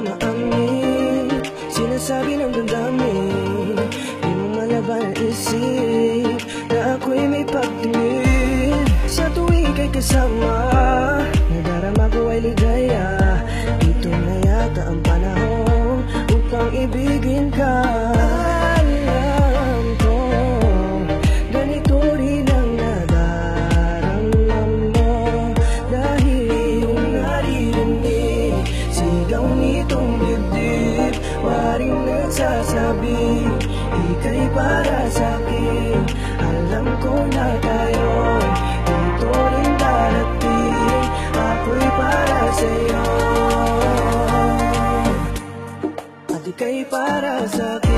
maamin. Sinasabi ng damdamin, di mo malaban ang isip na ako'y may pagtingin. Sa tuwing ika'y kasama, nadarama ko ay ligaya. Ito na yata ang panahon upang ibigin ka. Alam ko, ganito rin ang nadarama mo, dahil naririnig sigaw nitong dibdib. Waring nagsasabi, ika'y para sa'kin. Alam ko na tayo, ito rin darating. Ako'y para sa'yo, at ika'y para sa'kin.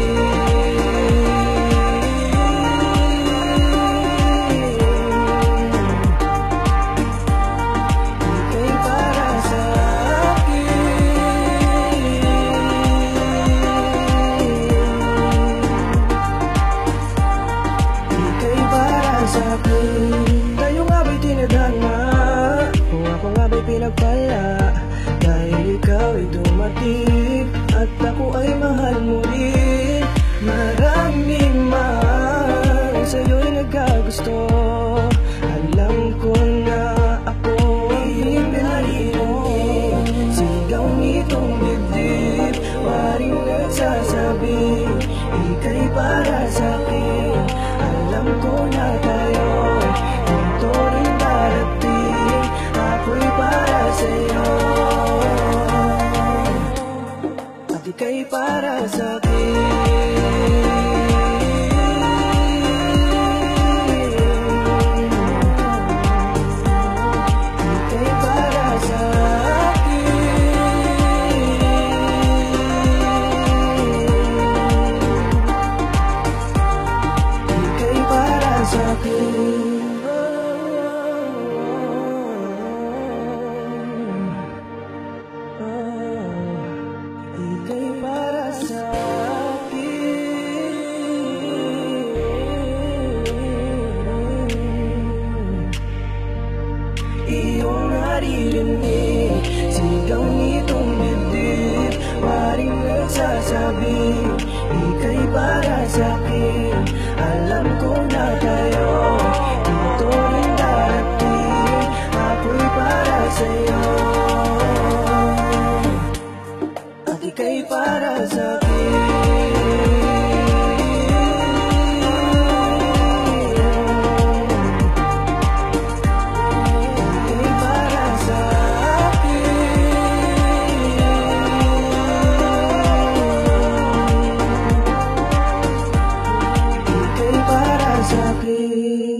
Tayo nga ba'y tinadhana, o ako nga ba'y pinagpala, dahil ikaw ay dumating at ako ay mahal mo rin. Maraming man sa'yo'y nagkagusto, alam ko na ako ay pinarinig. Sigaw nitong dibdib, waring nagsasabi, ika'y para sa'kin. Alam ko na tayo, ito rin darating. Ako'y para sa'yo, at ika'y para sa'kin. Ika'y para sa'kin. Ika'y para sa'kin. Iyong naririnig sigaw nitong dibdib, waring nagsasabi, ika'y para sa'kin. Alam ko na tayo, ito rin darating. Ako'y para sa'yo, at ika'y para sa'kin. Ika'y para sa'kin. Ika'y para sa'kin.